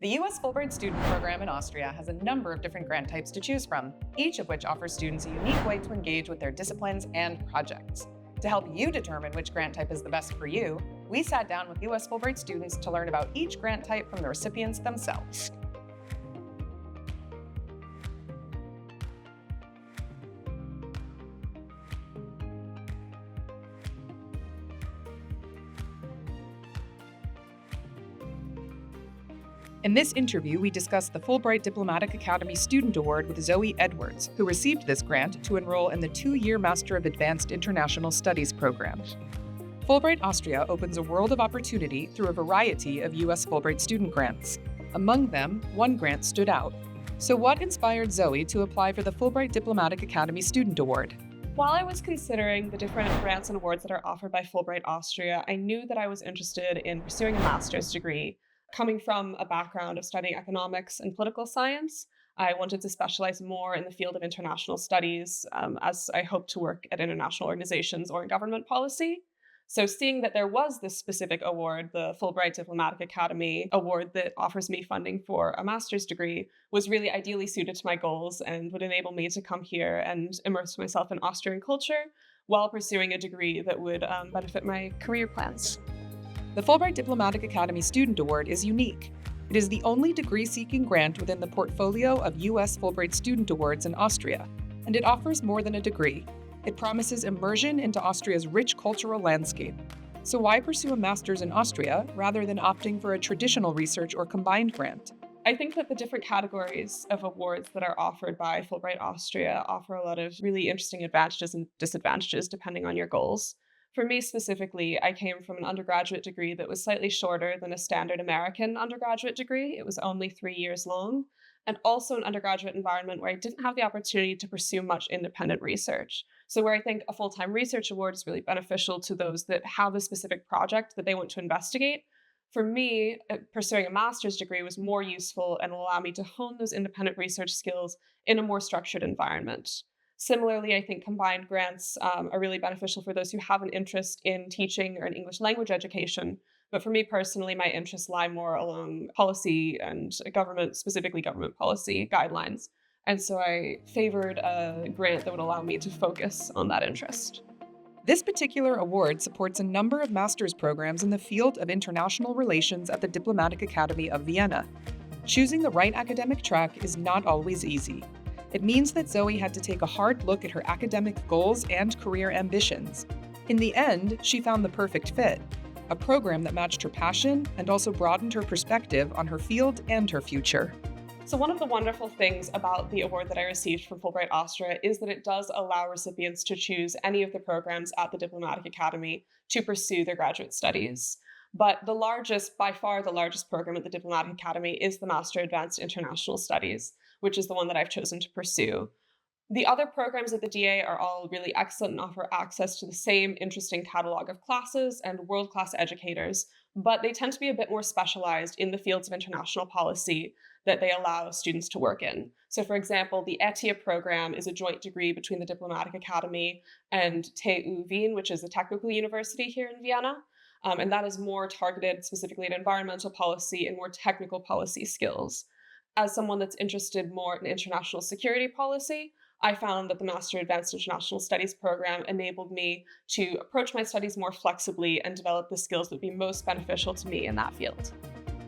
The US Fulbright Student Program in Austria has a number of different grant types to choose from, each of which offers students a unique way to engage with their disciplines and projects. To help you determine which grant type is the best for you, we sat down with US Fulbright students to learn about each grant type from the recipients themselves. In this interview, we discussed the Fulbright-Diplomatic Academy Student Award with Zoe Edwards, who received this grant to enroll in the 2-year Master of Advanced International Studies program. Fulbright Austria opens a world of opportunity through a variety of US Fulbright student grants. Among them, one grant stood out. So what inspired Zoe to apply for the Fulbright-Diplomatic Academy Student Award? While I was considering the different grants and awards that are offered by Fulbright Austria, I knew that I was interested in pursuing a master's degree. Coming from a background of studying economics and political science, I wanted to specialize more in the field of international studies, as I hope to work at international organizations or in government policy. So seeing that there was this specific award, the Fulbright Diplomatic Academy Award that offers me funding for a master's degree, was really ideally suited to my goals and would enable me to come here and immerse myself in Austrian culture while pursuing a degree that would benefit my career plans. The Fulbright Diplomatic Academy Student Award is unique. It is the only degree-seeking grant within the portfolio of US Fulbright Student Awards in Austria, and it offers more than a degree. It promises immersion into Austria's rich cultural landscape. So why pursue a master's in Austria rather than opting for a traditional research or combined grant? I think that the different categories of awards that are offered by Fulbright Austria offer a lot of really interesting advantages and disadvantages depending on your goals. For me specifically, I came from an undergraduate degree that was slightly shorter than a standard American undergraduate degree. It was only 3 years long, and also an undergraduate environment where I didn't have the opportunity to pursue much independent research. So where I think a full-time research award is really beneficial to those that have a specific project that they want to investigate. For me, pursuing a master's degree was more useful and will allow me to hone those independent research skills in a more structured environment. Similarly, I think combined grants are really beneficial for those who have an interest in teaching or in English language education. But for me personally, my interests lie more along policy and government, specifically government policy guidelines. And so I favored a grant that would allow me to focus on that interest. This particular award supports a number of master's programs in the field of international relations at the Diplomatic Academy of Vienna. Choosing the right academic track is not always easy. It means that Zoe had to take a hard look at her academic goals and career ambitions. In the end, she found the perfect fit, a program that matched her passion and also broadened her perspective on her field and her future. So one of the wonderful things about the award that I received from Fulbright Austria is that it does allow recipients to choose any of the programs at the Diplomatic Academy to pursue their graduate studies. But by far the largest program at the Diplomatic Academy is the Master of Advanced International Studies, which is the one that I've chosen to pursue. The other programs at the DA are all really excellent and offer access to the same interesting catalog of classes and world-class educators, but they tend to be a bit more specialized in the fields of international policy that they allow students to work in. So for example, the ETIA program is a joint degree between the Diplomatic Academy and TU Wien, which is a technical university here in Vienna. And that is more targeted specifically at environmental policy and more technical policy skills. As someone that's interested more in international security policy, I found that the Master of Advanced International Studies program enabled me to approach my studies more flexibly and develop the skills that would be most beneficial to me in that field.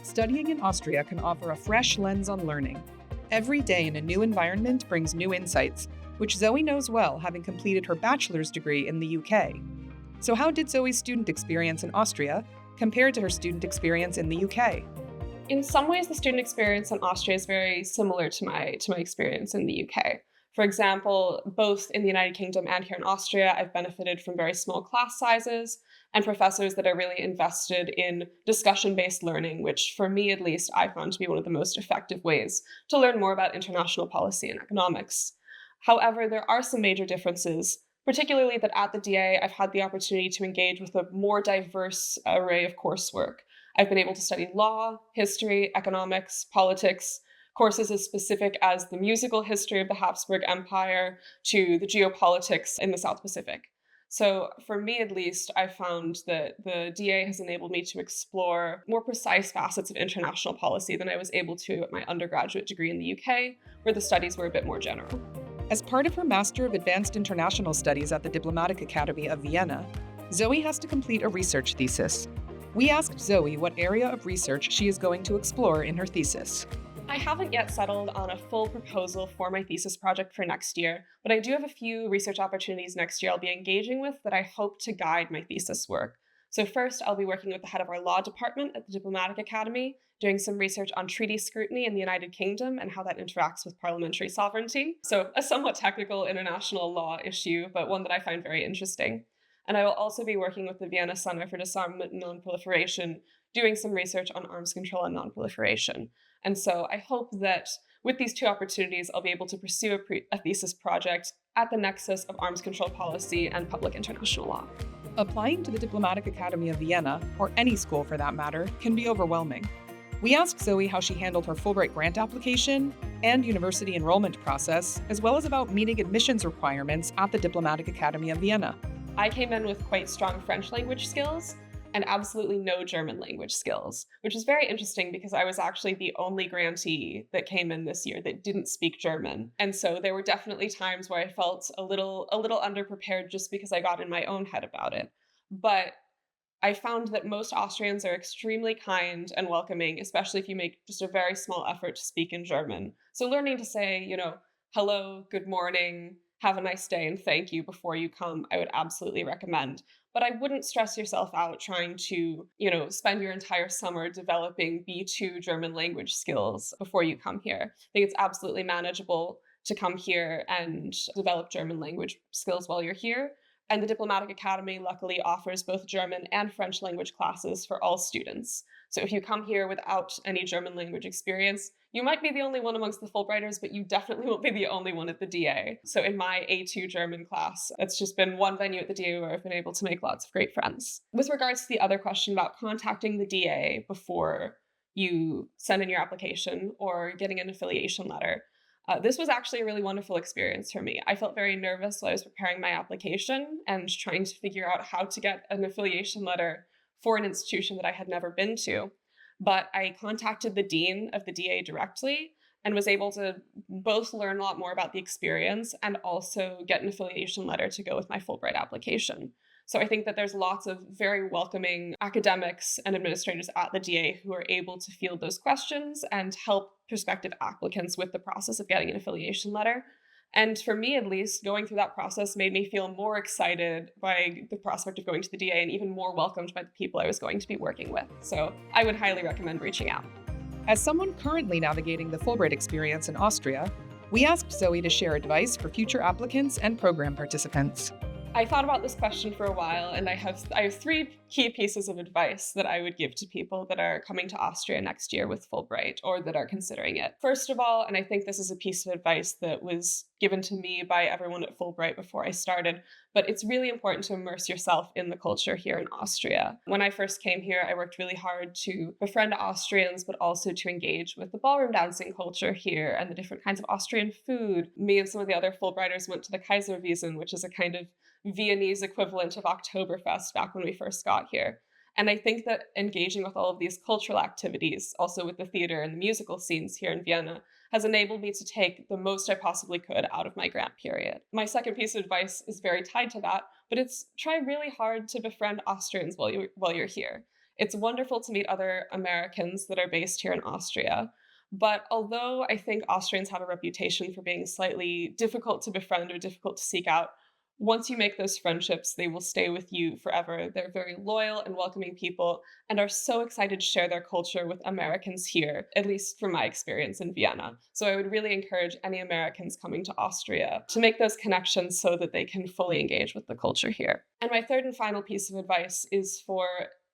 Studying in Austria can offer a fresh lens on learning. Every day in a new environment brings new insights, which Zoe knows well, having completed her bachelor's degree in the UK. So how did Zoe's student experience in Austria compare to her student experience in the UK? In some ways, the student experience in Austria is very similar to my experience in the UK. For example, both in the United Kingdom and here in Austria, I've benefited from very small class sizes and professors that are really invested in discussion-based learning, which for me at least, I found to be one of the most effective ways to learn more about international policy and economics. However, there are some major differences, particularly that at the DA, I've had the opportunity to engage with a more diverse array of coursework. I've been able to study law, history, economics, politics, courses as specific as the musical history of the Habsburg Empire to the geopolitics in the South Pacific. So, for me at least, I found that the DA has enabled me to explore more precise facets of international policy than I was able to at my undergraduate degree in the UK, where the studies were a bit more general. As part of her Master of Advanced International Studies at the Diplomatic Academy of Vienna, Zoe has to complete a research thesis. We asked Zoe what area of research she is going to explore in her thesis. I haven't yet settled on a full proposal for my thesis project for next year, but I do have a few research opportunities next year I'll be engaging with that I hope to guide my thesis work. So, first, I'll be working with the head of our law department at the Diplomatic Academy, doing some research on treaty scrutiny in the United Kingdom and how that interacts with parliamentary sovereignty. So, a somewhat technical international law issue, but one that I find very interesting. And I will also be working with the Vienna Center for Disarmament and Nonproliferation, doing some research on arms control and nonproliferation. And so I hope that with these two opportunities, I'll be able to pursue a thesis project at the nexus of arms control policy and public international law. Applying to the Diplomatic Academy of Vienna, or any school for that matter, can be overwhelming. We asked Zoe how she handled her Fulbright grant application and university enrollment process, as well as about meeting admissions requirements at the Diplomatic Academy of Vienna. I came in with quite strong French language skills and absolutely no German language skills, which is very interesting because I was actually the only grantee that came in this year that didn't speak German. And so there were definitely times where I felt a little underprepared just because I got in my own head about it. But I found that most Austrians are extremely kind and welcoming, especially if you make just a very small effort to speak in German. So learning to say, hello, good morning, have a nice day, and thank you before you come, I would absolutely recommend. But I wouldn't stress yourself out trying to, spend your entire summer developing B2 German language skills before you come here. I think it's absolutely manageable to come here and develop German language skills while you're here. And the Diplomatic Academy luckily offers both German and French language classes for all students. So if you come here without any German language experience, you might be the only one amongst the Fulbrighters, but you definitely won't be the only one at the DA. So in my A2 German class, it's just been one venue at the DA where I've been able to make lots of great friends. With regards to the other question about contacting the DA before you send in your application or getting an affiliation letter, this was actually a really wonderful experience for me. I felt very nervous while I was preparing my application and trying to figure out how to get an affiliation letter for an institution that I had never been to. But I contacted the dean of the DA directly and was able to both learn a lot more about the experience and also get an affiliation letter to go with my Fulbright application. So I think that there's lots of very welcoming academics and administrators at the DA who are able to field those questions and help prospective applicants with the process of getting an affiliation letter. And for me, at least, going through that process made me feel more excited by the prospect of going to the DA and even more welcomed by the people I was going to be working with. So I would highly recommend reaching out. As someone currently navigating the Fulbright experience in Austria, we asked Zoe to share advice for future applicants and program participants. I thought about this question for a while, and I have three key pieces of advice that I would give to people that are coming to Austria next year with Fulbright or that are considering it. First of all, and I think this is a piece of advice that was given to me by everyone at Fulbright before I started, but it's really important to immerse yourself in the culture here in Austria. When I first came here, I worked really hard to befriend Austrians, but also to engage with the ballroom dancing culture here and the different kinds of Austrian food. Me and some of the other Fulbrighters went to the Kaiserwiesen, which is a kind of Viennese equivalent of Oktoberfest back when we first got here. And I think that engaging with all of these cultural activities, also with the theater and the musical scenes here in Vienna, has enabled me to take the most I possibly could out of my grant period. My second piece of advice is very tied to that, but it's try really hard to befriend Austrians while you're here. It's wonderful to meet other Americans that are based here in Austria. But although I think Austrians have a reputation for being slightly difficult to befriend or difficult to seek out, once you make those friendships, they will stay with you forever. They're very loyal and welcoming people and are so excited to share their culture with Americans here, at least from my experience in Vienna. So I would really encourage any Americans coming to Austria to make those connections so that they can fully engage with the culture here. And my third and final piece of advice is for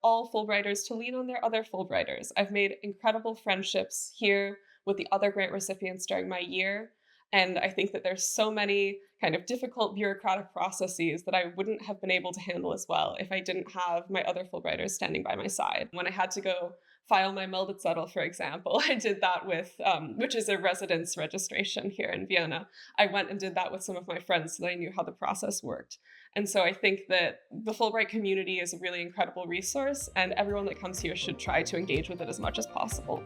all Fulbrighters to lean on their other Fulbrighters. I've made incredible friendships here with the other grant recipients during my year. And I think that there's so many kind of difficult bureaucratic processes that I wouldn't have been able to handle as well if I didn't have my other Fulbrighters standing by my side. When I had to go file my Meldezettel, for example. I did that with, which is a residence registration here in Vienna. I went and did that with some of my friends so that I knew how the process worked. And so I think that the Fulbright community is a really incredible resource, and everyone that comes here should try to engage with it as much as possible.